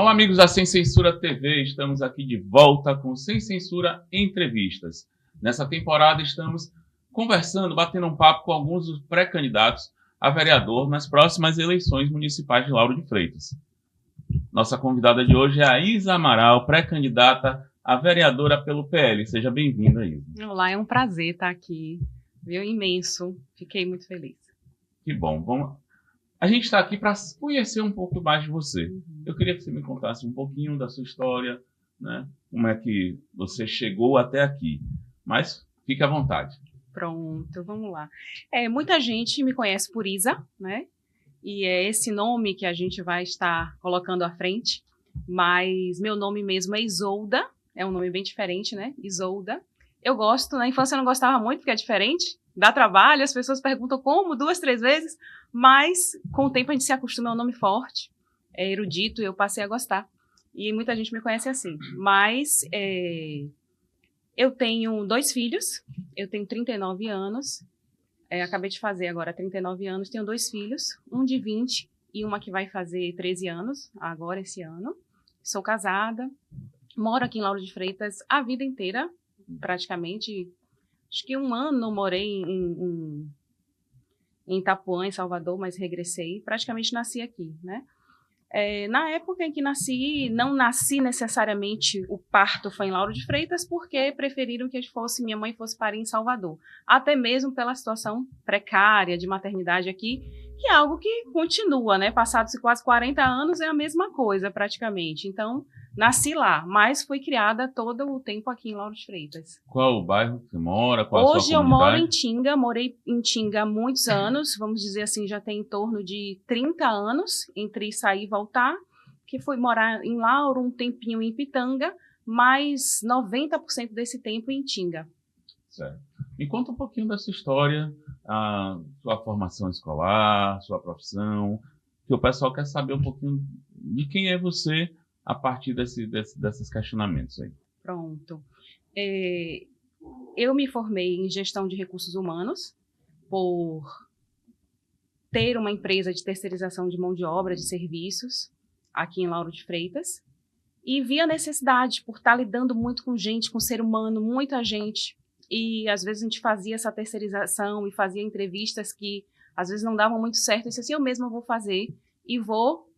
Olá, amigos da Sem Censura TV, estamos aqui de volta com Sem Censura Entrevistas. Nessa temporada estamos conversando, batendo um papo com alguns dos pré-candidatos a vereador nas próximas eleições municipais de Lauro de Freitas. Nossa convidada de hoje é a Isa Amaral, pré-candidata a vereadora pelo PL. Seja bem-vinda, Isa. Olá, é um prazer estar aqui, viu? Imenso, fiquei muito feliz. Que bom, A gente está aqui para conhecer um pouco mais de você. Eu queria que você me contasse um pouquinho da sua história, né? Como é que você chegou até aqui. Mas fique à vontade. Pronto, vamos lá. Muita gente me conhece por Isa, né? E é esse nome que a gente vai estar colocando à frente. Mas meu nome mesmo é Isolda, é um nome bem diferente, né? Isolda. Eu gosto, na infância eu não gostava muito porque é diferente, dá trabalho, as pessoas perguntam como, 2, 3 vezes, mas com o tempo a gente se acostuma, é um nome forte, é erudito, eu passei a gostar. E muita gente me conhece assim. Mas eu tenho 2 filhos, eu tenho 39 anos, acabei de fazer agora 39 anos, tenho 2 filhos, um de 20 e uma que vai fazer 13 anos, agora esse ano. Sou casada, moro aqui em Lauro de Freitas a vida inteira, praticamente. Acho que 1 ano morei em Itapuã, em Salvador, mas regressei. Praticamente nasci aqui, né? Na época em que nasci, não nasci necessariamente, o parto foi em Lauro de Freitas, porque preferiram que minha mãe fosse parir em Salvador. Até mesmo pela situação precária de maternidade aqui, que é algo que continua, né? Passados quase 40 anos é a mesma coisa, praticamente. Então, nasci lá, mas fui criada todo o tempo aqui em Lauro de Freitas. Qual o bairro que você mora? Qual a sua Hoje eu moro em Tinga, morei em Tinga há muitos anos, vamos dizer assim, já tem em torno de 30 anos, entre sair e voltar, que fui morar em Lauro, um tempinho em Pitanga, mas 90% desse tempo em Tinga. Certo. Me conta um pouquinho dessa história, a sua formação escolar, sua profissão, que o pessoal quer saber um pouquinho de quem é você a partir desses questionamentos aí. Pronto. Eu me formei em gestão de recursos humanos por ter uma empresa de terceirização de mão de obra, de serviços, aqui em Lauro de Freitas, e vi a necessidade por estar lidando muito com gente, com ser humano, muita gente, e às vezes a gente fazia essa terceirização e fazia entrevistas que às vezes não davam muito certo, eu disse assim, eu mesma vou fazer e vou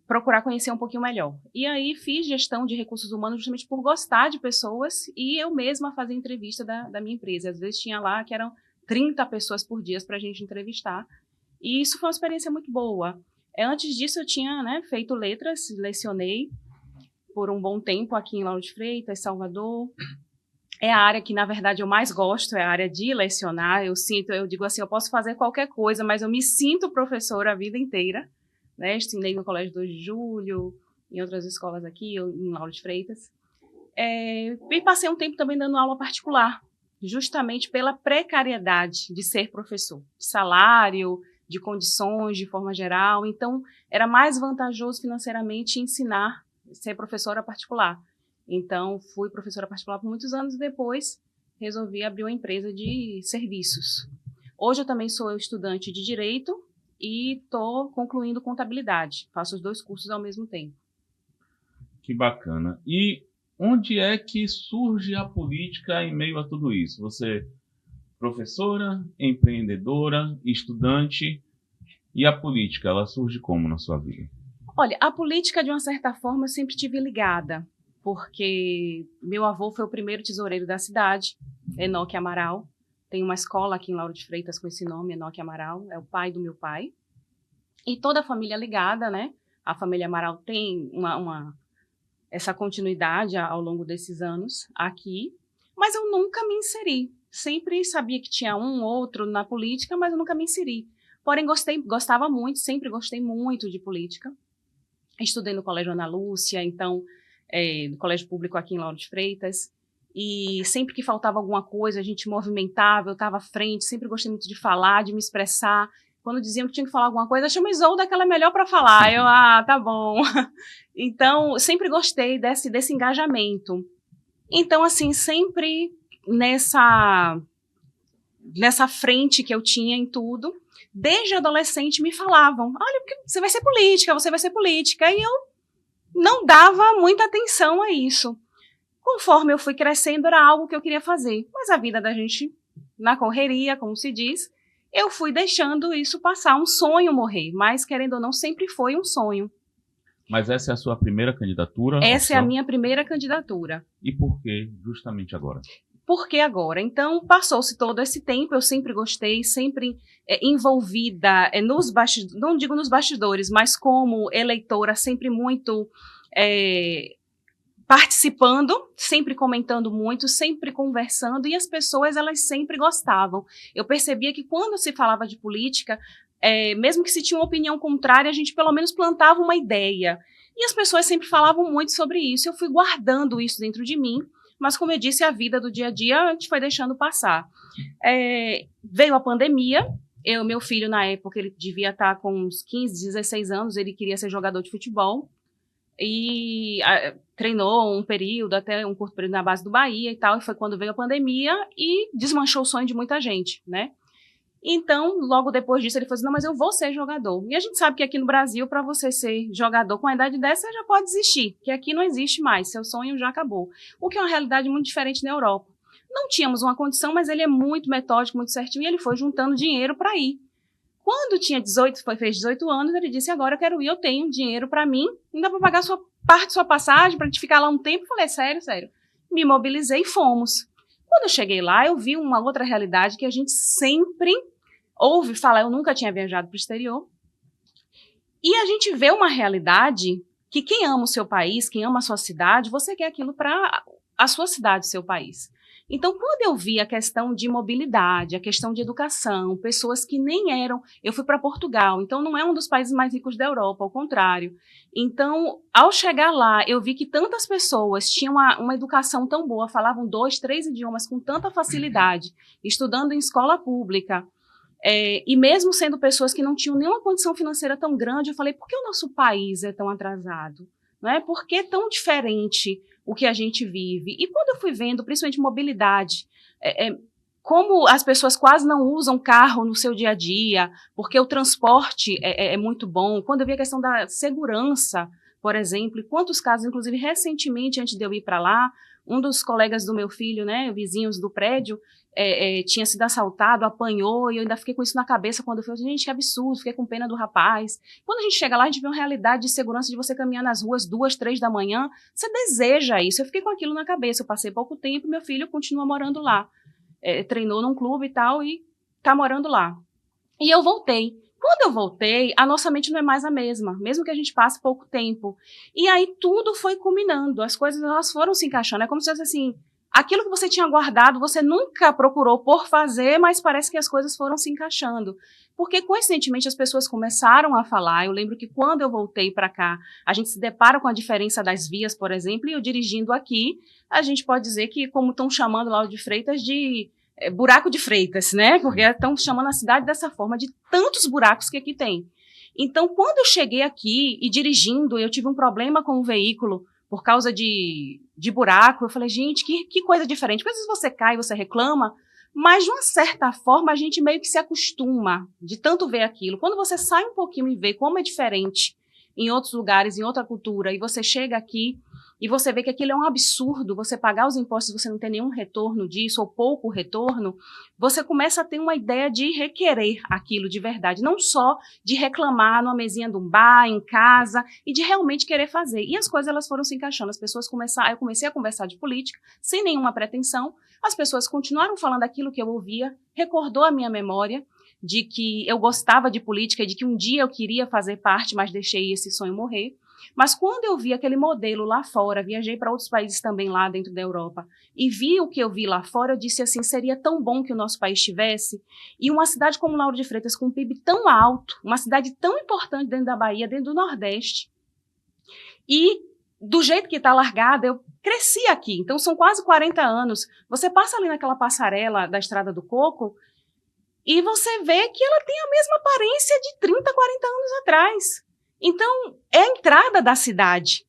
procurar conhecer um pouquinho melhor. E aí fiz gestão de recursos humanos justamente por gostar de pessoas e eu mesma fazia entrevista da minha empresa. Às vezes tinha lá que eram 30 pessoas por dia para a gente entrevistar. E isso foi uma experiência muito boa. Antes disso eu tinha, né, feito letras, lecionei por um bom tempo aqui em Lauro de Freitas, Salvador. É a área que, na verdade, eu mais gosto, é a área de lecionar. Eu digo assim, eu posso fazer qualquer coisa, mas eu me sinto professora a vida inteira. Né, estudei no Colégio 2 de Julho, em outras escolas aqui, em Lauro de Freitas. E passei um tempo também dando aula particular, justamente pela precariedade de ser professor, de salário, de condições, de forma geral. Então, era mais vantajoso financeiramente ensinar, ser professora particular. Então, fui professora particular por muitos anos e depois resolvi abrir uma empresa de serviços. Hoje eu também sou estudante de Direito, e estou concluindo contabilidade. Faço os 2 cursos ao mesmo tempo. Que bacana. E onde é que surge a política em meio a tudo isso? Você, professora, empreendedora, estudante, e a política, ela surge como na sua vida? Olha, a política, de uma certa forma, eu sempre tive ligada, porque meu avô foi o primeiro tesoureiro da cidade, Enoque Amaral. Tem uma escola aqui em Lauro de Freitas com esse nome, Enoque Amaral, é o pai do meu pai. E toda a família ligada, né? A família Amaral tem essa continuidade ao longo desses anos aqui, mas eu nunca me inseri. Sempre sabia que tinha um ou outro na política, mas eu nunca me inseri. Porém, gostava muito, sempre gostei muito de política. Estudei no Colégio Ana Lúcia, então, no Colégio Público aqui em Lauro de Freitas. E sempre que faltava alguma coisa, a gente movimentava, eu estava à frente, sempre gostei muito de falar, de me expressar. Quando diziam que tinha que falar alguma coisa, chama Isolda que ela é melhor para falar. Eu, tá bom. Então, sempre gostei desse engajamento. Então, assim, sempre nessa frente que eu tinha em tudo, desde adolescente me falavam, olha, você vai ser política, você vai ser política. E eu não dava muita atenção a isso. Conforme eu fui crescendo, era algo que eu queria fazer. Mas a vida da gente, na correria, como se diz, eu fui deixando isso passar, um sonho morrer. Mas, querendo ou não, sempre foi um sonho. Mas essa é a sua primeira candidatura? Essa é a minha primeira candidatura. E por que justamente agora? Por que agora? Então, passou-se todo esse tempo, eu sempre gostei, sempre envolvida nos bastidores, não digo nos bastidores, mas como eleitora, sempre muito participando, sempre comentando muito, sempre conversando, e as pessoas, elas sempre gostavam. Eu percebia que quando se falava de política, mesmo que se tinha uma opinião contrária, a gente pelo menos plantava uma ideia. E as pessoas sempre falavam muito sobre isso, eu fui guardando isso dentro de mim, mas, como eu disse, a vida do dia a dia a gente foi deixando passar. Veio a pandemia, meu filho, na época, ele devia estar com uns 15, 16 anos, ele queria ser jogador de futebol, e treinou um período, até um curto período na base do Bahia e tal, e foi quando veio a pandemia e desmanchou o sonho de muita gente, né? Então, logo depois disso, ele falou assim, não, mas eu vou ser jogador. E a gente sabe que aqui no Brasil, para você ser jogador com a idade dessa, você já pode desistir, que aqui não existe mais, seu sonho já acabou. O que é uma realidade muito diferente na Europa. Não tínhamos uma condição, mas ele é muito metódico, muito certinho, e ele foi juntando dinheiro para ir. Quando tinha 18, fez 18 anos, ele disse, agora eu quero ir, eu tenho dinheiro para mim, ainda para pagar parte da sua passagem, para a gente ficar lá um tempo. Eu falei, sério. Me mobilizei e fomos. Quando eu cheguei lá, eu vi uma outra realidade que a gente sempre ouve falar, eu nunca tinha viajado para o exterior, e a gente vê uma realidade que quem ama o seu país, quem ama a sua cidade, você quer aquilo para a sua cidade, o seu país. Então, quando eu vi a questão de mobilidade, a questão de educação, pessoas que nem eram... Eu fui para Portugal, então não é um dos países mais ricos da Europa, ao contrário. Então, ao chegar lá, eu vi que tantas pessoas tinham uma educação tão boa, falavam 2, 3 idiomas com tanta facilidade, estudando em escola pública, e mesmo sendo pessoas que não tinham nenhuma condição financeira tão grande, eu falei, por que o nosso país é tão atrasado? Não é? Por que é tão diferente o que a gente vive? E quando eu fui vendo, principalmente mobilidade, como as pessoas quase não usam carro no seu dia a dia, porque o transporte é muito bom. Quando eu vi a questão da segurança, por exemplo, e quantos casos, inclusive recentemente, antes de eu ir para lá, um dos colegas do meu filho, né, vizinhos do prédio, tinha sido assaltado, apanhou, e eu ainda fiquei com isso na cabeça quando eu falei, gente, que absurdo, fiquei com pena do rapaz. Quando a gente chega lá, a gente vê uma realidade de segurança de você caminhar nas ruas 2, 3 da manhã, você deseja isso. Eu fiquei com aquilo na cabeça, eu passei pouco tempo, meu filho continua morando lá. Treinou num clube e tal, e tá morando lá. E eu voltei. Quando eu voltei, a nossa mente não é mais a mesma, mesmo que a gente passe pouco tempo. E aí tudo foi culminando, as coisas elas foram se encaixando. É como se fosse assim, aquilo que você tinha guardado, você nunca procurou por fazer, mas parece que as coisas foram se encaixando. Porque, coincidentemente, as pessoas começaram a falar. Eu lembro que quando eu voltei para cá, a gente se depara com a diferença das vias, por exemplo, e eu dirigindo aqui, a gente pode dizer que, como estão chamando Lauro de Freitas, de buraco de Freitas, né? Porque estão chamando a cidade dessa forma, de tantos buracos que aqui tem. Então, quando eu cheguei aqui e dirigindo, eu tive um problema com o veículo por causa de buraco. Eu falei, gente, que coisa diferente. Porque às vezes você cai, você reclama, mas de uma certa forma a gente meio que se acostuma de tanto ver aquilo. Quando você sai um pouquinho e vê como é diferente em outros lugares, em outra cultura, e você chega aqui e você vê que aquilo é um absurdo, você pagar os impostos e você não ter nenhum retorno disso, ou pouco retorno, você começa a ter uma ideia de requerer aquilo de verdade, não só de reclamar numa mesinha de um bar, em casa, e de realmente querer fazer. E as coisas elas foram se encaixando, as pessoas eu comecei a conversar de política, sem nenhuma pretensão, as pessoas continuaram falando aquilo que eu ouvia, recordou a minha memória, de que eu gostava de política, de que um dia eu queria fazer parte, mas deixei esse sonho morrer. Mas quando eu vi aquele modelo lá fora, viajei para outros países também lá dentro da Europa, e vi o que eu vi lá fora, eu disse assim, seria tão bom que o nosso país tivesse, e uma cidade como Lauro de Freitas, com um PIB tão alto, uma cidade tão importante dentro da Bahia, dentro do Nordeste, e do jeito que está largada, eu cresci aqui, então são quase 40 anos, você passa ali naquela passarela da Estrada do Coco, e você vê que ela tem a mesma aparência de 30, 40 anos atrás. Então, é a entrada da cidade,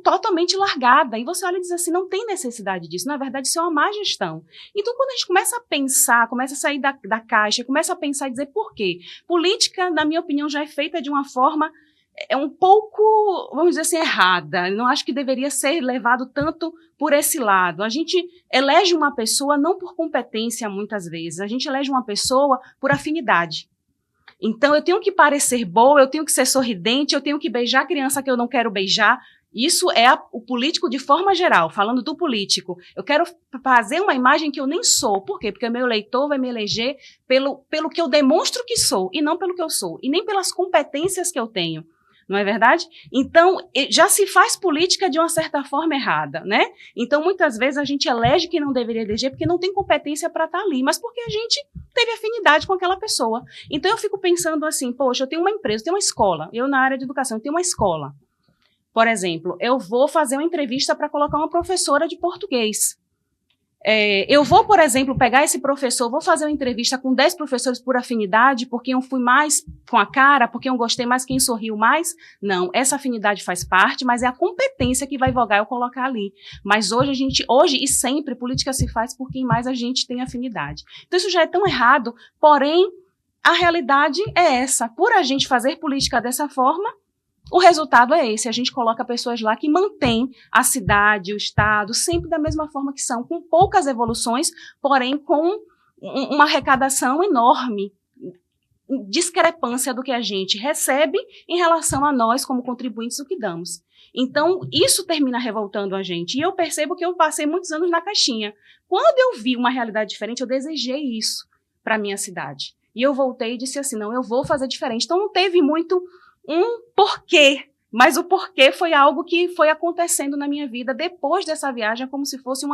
totalmente largada, e você olha e diz assim, não tem necessidade disso, na verdade isso é uma má gestão. Então, quando a gente começa a pensar, começa a sair da caixa, começa a pensar e dizer por quê? Política, na minha opinião, já é feita de uma forma é um pouco, vamos dizer assim, errada. Não acho que deveria ser levado tanto por esse lado. A gente elege uma pessoa não por competência, muitas vezes. A gente elege uma pessoa por afinidade. Então, eu tenho que parecer boa, eu tenho que ser sorridente, eu tenho que beijar a criança que eu não quero beijar. Isso é o político de forma geral, falando do político. Eu quero fazer uma imagem que eu nem sou. Por quê? Porque o meu eleitor vai me eleger pelo que eu demonstro que sou, e não pelo que eu sou, e nem pelas competências que eu tenho. Não é verdade? Então, já se faz política de uma certa forma errada, né? Então, muitas vezes a gente elege quem não deveria eleger porque não tem competência para estar ali, mas porque a gente teve afinidade com aquela pessoa. Então, eu fico pensando assim, poxa, eu tenho uma empresa, eu tenho uma escola, eu na área de educação, eu tenho uma escola. Por exemplo, eu vou fazer uma entrevista para colocar uma professora de português. Eu vou, por exemplo, pegar esse professor, vou fazer uma entrevista com 10 professores por afinidade, porque eu fui mais com a cara, porque eu gostei mais, quem sorriu mais. Não, essa afinidade faz parte, mas é a competência que vai vogar eu colocar ali. Mas hoje e sempre, política se faz por quem mais a gente tem afinidade. Então isso já é tão errado, porém, a realidade é essa. Por a gente fazer política dessa forma, o resultado é esse, a gente coloca pessoas lá que mantêm a cidade, o estado, sempre da mesma forma que são, com poucas evoluções, porém com uma arrecadação enorme, discrepância do que a gente recebe em relação a nós como contribuintes do que damos. Então, isso termina revoltando a gente. E eu percebo que eu passei muitos anos na caixinha. Quando eu vi uma realidade diferente, eu desejei isso para a minha cidade. E eu voltei e disse assim, não, eu vou fazer diferente. Então, não teve muito um porquê, mas o porquê foi algo que foi acontecendo na minha vida depois dessa viagem, como se fosse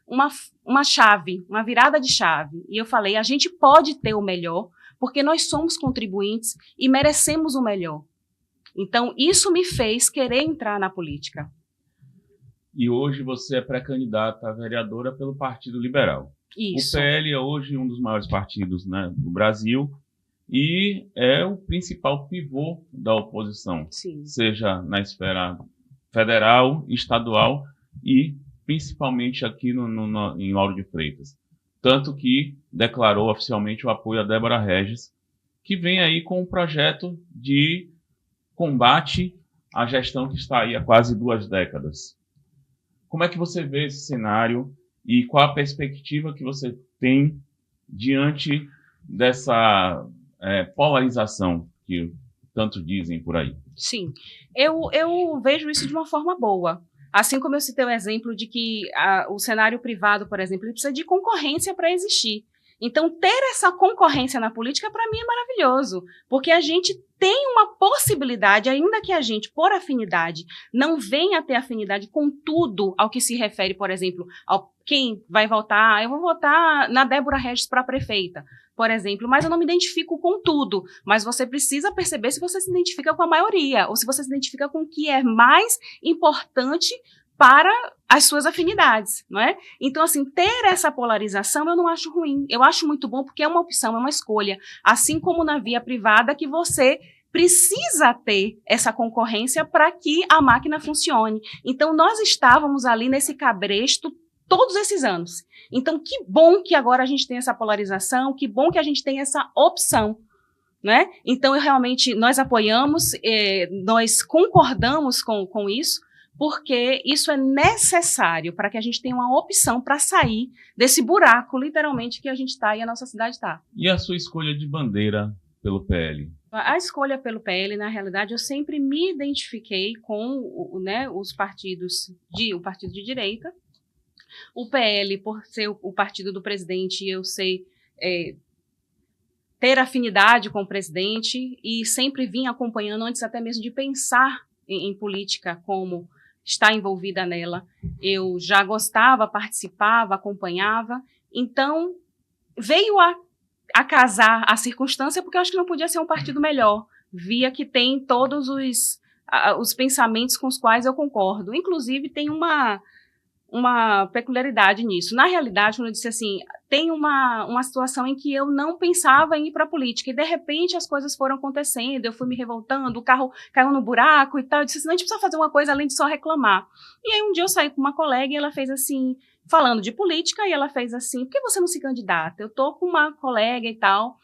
uma chave, uma virada de chave. E eu falei, a gente pode ter o melhor, porque nós somos contribuintes e merecemos o melhor. Então, isso me fez querer entrar na política. E hoje você é pré-candidata a vereadora pelo Partido Liberal. Isso. O PL é hoje um dos maiores partidos, né, do Brasil, e é o principal pivô da oposição, Sim. Seja na esfera federal, estadual e principalmente aqui em Lauro de Freitas. Tanto que declarou oficialmente o apoio a Débora Regis, que vem aí com um projeto de combate à gestão que está aí há quase 2 décadas. Como é que você vê esse cenário e qual a perspectiva que você tem diante dessa polarização que tanto dizem por aí? Sim, eu vejo isso de uma forma boa. Assim como eu citei o exemplo de que o cenário privado, por exemplo, ele precisa de concorrência para existir. Então, ter essa concorrência na política, para mim, é maravilhoso, porque a gente tem uma possibilidade, ainda que a gente, por afinidade, não venha a ter afinidade com tudo ao que se refere, por exemplo, ao quem vai votar. Eu vou votar na Débora Regis para prefeita, por exemplo, mas eu não me identifico com tudo. Mas você precisa perceber se você se identifica com a maioria, ou se você se identifica com o que é mais importante para as suas afinidades, não é? Então, assim, ter essa polarização eu não acho ruim. Eu acho muito bom porque é uma opção, é uma escolha. Assim como na via privada que você precisa ter essa concorrência para que a máquina funcione. Então, nós estávamos ali nesse cabresto todos esses anos. Então, que bom que agora a gente tem essa polarização, que bom que a gente tem essa opção, né? Então, nós apoiamos, nós concordamos com isso, porque isso é necessário para que a gente tenha uma opção para sair desse buraco, literalmente, que a gente está e a nossa cidade está. E a sua escolha de bandeira pelo PL? A escolha pelo PL, na realidade, eu sempre me identifiquei com os partidos, o partido de direita. O PL, por ser o partido do presidente, eu sei ter afinidade com o presidente e sempre vim acompanhando, antes até mesmo de pensar em política como estar envolvida nela. Eu já gostava, participava, acompanhava. Então, veio a casar a circunstância, porque eu acho que não podia ser um partido melhor. Via que tem todos os pensamentos com os quais eu concordo. Inclusive, tem uma peculiaridade nisso. Na realidade, quando eu disse assim, tem uma situação em que eu não pensava em ir para a política, e de repente as coisas foram acontecendo, eu fui me revoltando, o carro caiu no buraco e tal, eu disse assim, não, a gente precisa fazer uma coisa além de só reclamar. E aí um dia eu saí com uma colega e ela fez assim, falando de política, e ela fez assim, por que você não se candidata? Eu tô com uma colega e tal,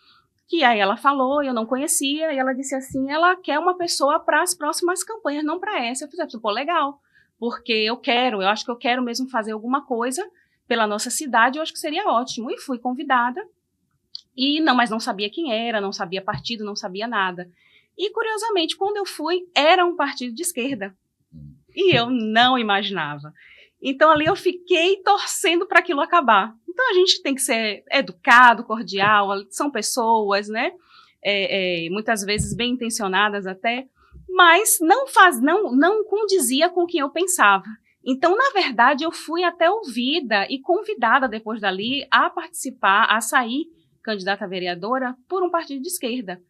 Que aí ela falou, eu não conhecia, e ela disse assim, ela quer uma pessoa para as próximas campanhas, não para essa. Eu falei, pô, legal, porque eu acho que eu quero mesmo fazer alguma coisa pela nossa cidade, eu acho que seria ótimo. E fui convidada, mas não sabia quem era, não sabia partido, não sabia nada. E, curiosamente, quando eu fui, era um partido de esquerda. E eu não imaginava. Então, ali eu fiquei torcendo para aquilo acabar. Então, a gente tem que ser educado, cordial, são pessoas, né? Muitas vezes bem intencionadas até, mas não condizia com o que eu pensava. Então, na verdade, eu fui até ouvida e convidada depois dali a participar, a sair candidata a vereadora por um partido de esquerda.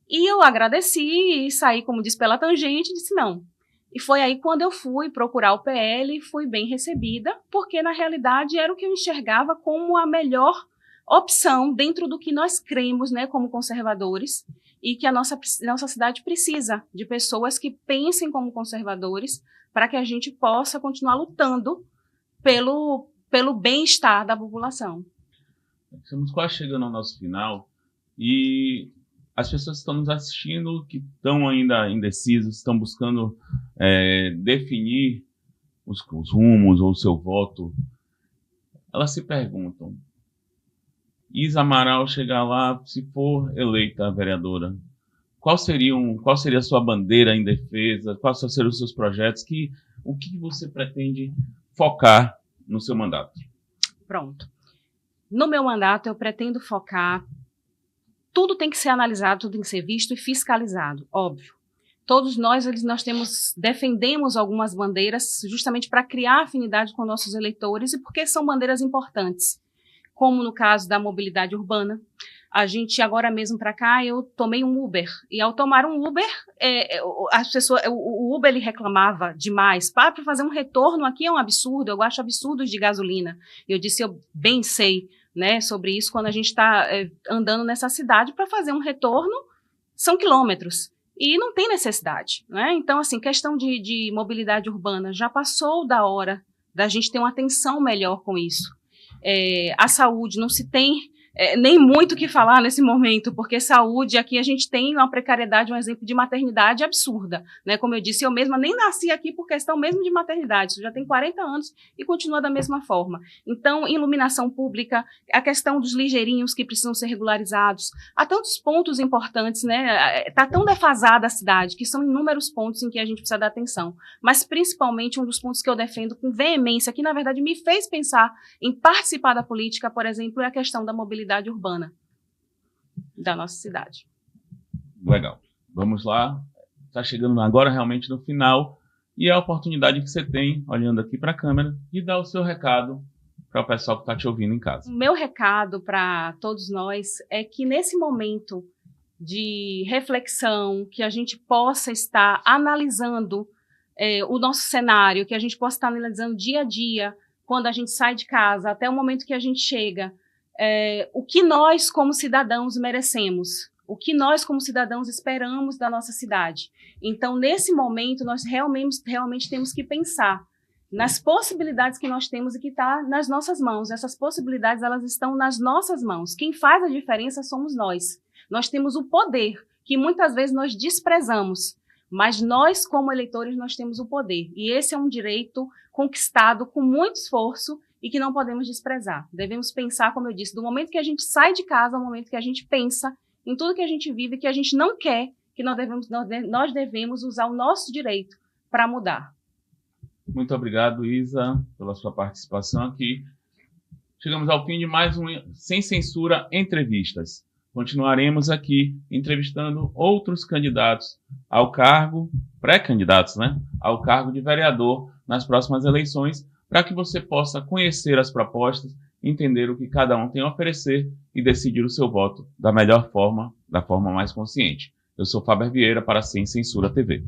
E eu agradeci e saí, como diz, pela tangente, e disse não. E foi aí quando eu fui procurar o PL, fui bem recebida, porque na realidade era o que eu enxergava como a melhor opção dentro do que nós cremos, né, como conservadores, e que a nossa cidade precisa de pessoas que pensem como conservadores para que a gente possa continuar lutando pelo bem-estar da população. Estamos quase chegando ao nosso final e as pessoas que estão nos assistindo, que estão ainda indecisos, estão buscando definir os rumos ou o seu voto, elas se perguntam, Isa Amaral chegar lá, se for eleita vereadora, qual seria a sua bandeira em defesa, quais seriam os seus projetos, o que você pretende focar no seu mandato? Pronto. No meu mandato, eu pretendo focar. Tudo tem que ser analisado, tudo tem que ser visto e fiscalizado, óbvio. Todos nós defendemos algumas bandeiras justamente para criar afinidade com nossos eleitores e porque são bandeiras importantes, como no caso da mobilidade urbana. A gente, agora mesmo para cá, eu tomei um Uber, e ao tomar um Uber, o Uber ele reclamava demais, para fazer um retorno aqui é um absurdo, eu acho absurdos de gasolina. Eu disse, eu bem sei, né, sobre isso, quando a gente está andando nessa cidade para fazer um retorno, são quilômetros, e não tem necessidade, né? Então, assim, questão de mobilidade urbana, já passou da hora da gente ter uma atenção melhor com isso. A saúde, não se tem nem muito o que falar nesse momento, porque saúde, aqui a gente tem uma precariedade, um exemplo de maternidade absurda, né? Como eu disse, eu mesma nem nasci aqui por questão mesmo de maternidade, isso já tem 40 anos e continua da mesma forma. Então, iluminação pública, a questão dos ligeirinhos que precisam ser regularizados, há tantos pontos importantes, né? Está tão defasada a cidade, que são inúmeros pontos em que a gente precisa dar atenção, mas principalmente um dos pontos que eu defendo com veemência, que na verdade me fez pensar em participar da política, por exemplo, é a questão da mobilidade urbana da nossa cidade. Legal. Vamos lá. Está chegando agora realmente no final e é a oportunidade que você tem, olhando aqui para a câmera, de dar o seu recado para o pessoal que está te ouvindo em casa. O meu recado para todos nós é que nesse momento de reflexão, que a gente possa estar analisando o nosso cenário, que a gente possa estar analisando dia a dia, quando a gente sai de casa, até o momento que a gente chega, o que nós, como cidadãos, merecemos, o que nós, como cidadãos, esperamos da nossa cidade. Então, nesse momento, nós realmente temos que pensar nas possibilidades que nós temos e que está nas nossas mãos. Essas possibilidades, elas estão nas nossas mãos. Quem faz a diferença somos nós. Nós temos o poder, que muitas vezes nós desprezamos, mas nós, como eleitores, nós temos o poder. E esse é um direito conquistado com muito esforço e que não podemos desprezar. Devemos pensar, como eu disse, do momento que a gente sai de casa ao momento que a gente pensa em tudo que a gente vive, que a gente não quer, que nós devemos usar o nosso direito para mudar. Muito obrigado, Isa, pela sua participação aqui. Chegamos ao fim de mais um Sem Censura Entrevistas. Continuaremos aqui entrevistando outros candidatos ao cargo, pré-candidatos, né, ao cargo de vereador nas próximas eleições, para que você possa conhecer as propostas, entender o que cada um tem a oferecer e decidir o seu voto da melhor forma, da forma mais consciente. Eu sou Fábio Vieira para Sem Censura TV.